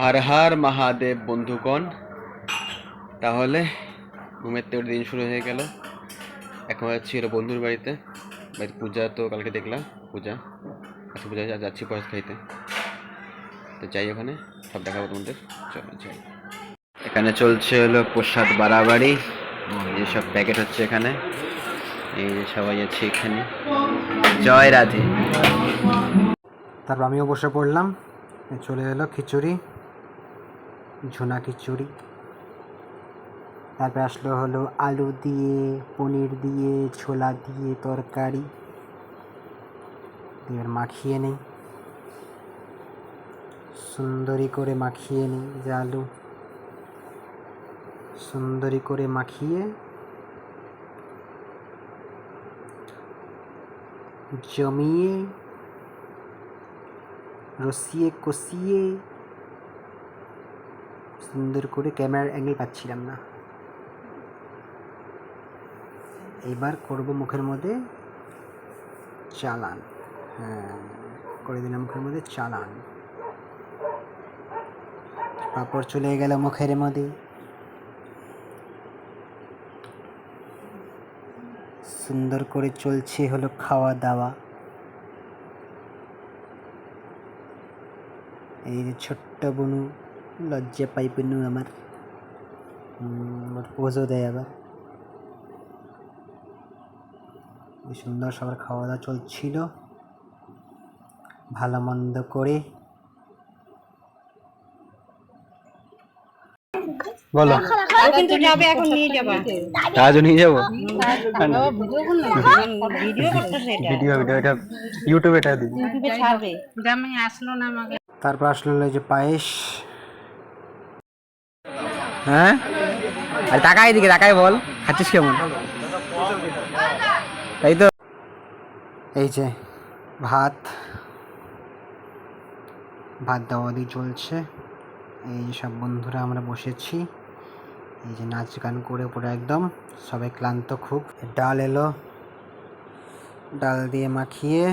হর হর মহাদেব বন্ধুগণ। তাহলে ঘুমের থেকে দিন শুরু হয়ে গেল। এখন যাচ্ছি হলো বন্ধুর বাড়িতে। পূজা তো কালকে দেখলাম, পূজা আজকে পূজা যাচ্ছি প্রসাদ খাইতে। তো যাই, ওখানে সব দেখাবো তোমাদের। চলো যাই। এখানে চলছে হলো প্রসাদ বাড়াবাড়ি, যেসব প্যাকেট হচ্ছে এখানে। এই যে সবাই আছে এখানে। জয় রাধে। তারপর আমিও বসে পড়লাম। চলে এলো খিচুড়ি, ঝুনা খিচুড়ি। তারপরে আসলো হলো আলু দিয়ে, পনির দিয়ে, ছোলা দিয়ে তরকারি। এবার মাখিয়ে নিই, সুন্দরী করে মাখিয়ে নিই। যে আলু সুন্দরী করে মাখিয়ে জমিয়ে রসিয়ে কষিয়ে সুন্দর করে, ক্যামেরার অ্যাঙ্গেল পাচ্ছিলাম না। এবার করব মুখের মধ্যে চালান। হ্যাঁ, করে দিলাম মুখের মধ্যে চালান। পাঁপড় চলে গেল মুখের মধ্যে। সুন্দর করে চলছে হলো খাওয়া দাওয়া। এই যে ছোট্ট বনু, লজ্জা পাই বনু আমার পোজও দেয় আবার। সুন্দর সবার খাওয়া দাওয়া চলছিল ভালো মন্দ করে। বলো, কিন্তু যাবে, এখন নিয়ে যাবা। আজও নিয়ে যাবো। ভিডিও করতেছে, ভিডিও এটা ইউটিউবে এটা দিই। ইউটিউবে ছাড়বে। গ্রামে আসলো না আমাকে। তারপর আসলো এই যে পায়েস। হ্যাঁ, আর তাকাই দিকে তাকাই, বল খাচ্ছিস কেমন? তাই তো। এই যে ভাত দেওয়া দিয়ে চলছে। এই যে সব বন্ধুরা আমরা বসেছি, এই যে নাচ গান করে পুরো একদম সবাই ক্লান্ত খুব। ডাল এলো, ডাল দিয়ে মাখিয়ে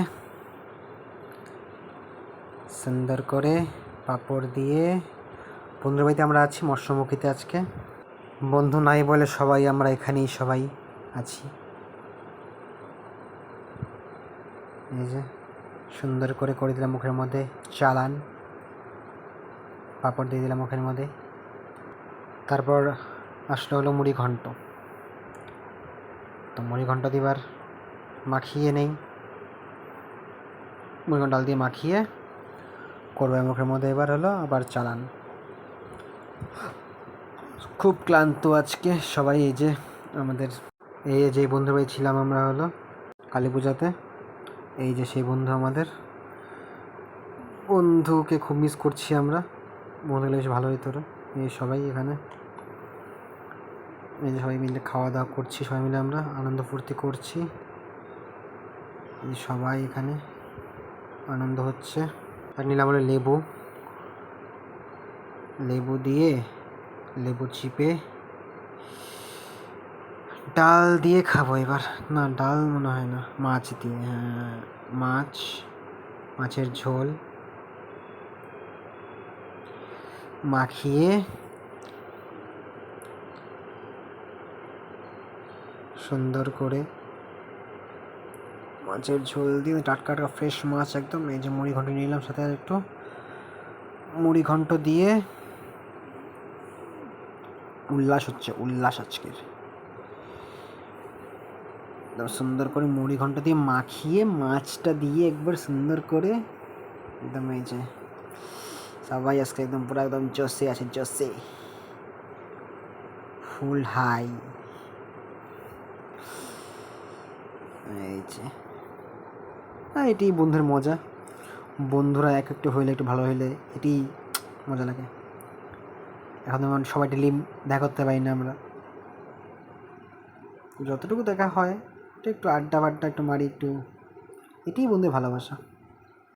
সুন্দর করে পাঁপড় দিয়ে। বন্ধুর বাড়িতে আমরা আছি মৎস্যমুখীতে আজকে। বন্ধু নাই বলে সবাই আমরা এখানেই সবাই আছি। এই যে সুন্দর করে করে দিলাম মুখের মধ্যে চালান, পাঁপড় দিয়ে দিলাম মুখের মধ্যে। তারপর আসলো হলো মুড়ি ঘন্ট। তো মুড়ি ঘন্ট দিবার মাখিয়ে নেই, মুড়ি ঘন্ট ডাল দিয়ে মাখিয়ে করবে মুখের মধ্যে। এবার হলো আবার চালান। খুব ক্লান্ত আজকে সবাই। এই যে আমাদের এই যে বন্ধুর বাড়ি ছিলাম আমরা হলো কালী পূজাতে, এই যে সেই বন্ধু আমাদের। বন্ধুকে খুব মিস করছি আমরা। বন্ধুগুলো বেশ ভালো হইতো। এই সবাই এখানে, এই যে সবাই মিলে খাওয়া দাওয়া করছি, সবাই মিলে আমরা আনন্দ ফুর্তি করছি। এই সবাই এখানে আনন্দ হচ্ছে। আর নিলাম বলে লেবু দিয়ে, লেবু চিপে ডাল দিয়ে খাবো এবার। না, ডাল মনে হয় না, মাছ দিয়ে। হ্যাঁ, মাছের ঝোল মাখিয়ে সুন্দর করে, মাছের ঝোল দিয়ে টাটকা ফ্রেশ মাছ একদম। এই যে মুড়ি ঘন্ট নিলাম, সাথে আর একটু মুড়ি ঘন্ট দিয়ে উল্লাস হচ্ছে, উল্লাস আজকের। একদম সুন্দর করে মুড়ি ঘন্ট দিয়ে মাখিয়ে মাছটা দিয়ে একবার সুন্দর করে একদম। এই যে সবাই আজকে একদম পুরো একদম জোশে আছে, জোশে ফুল হাই। এই যে এটাই বন্ধুর মজা। বন্ধুরা এক একটু হইলে, একটু ভালো হইলে এটি মজা লাগে। এখন যেমন সবাই ডেলি দেখা করতে পারি না আমরা, যতটুকু দেখা হয় একটু আড্ডা একটু মারি, একটু। এটাই বন্ধুর ভালোবাসা।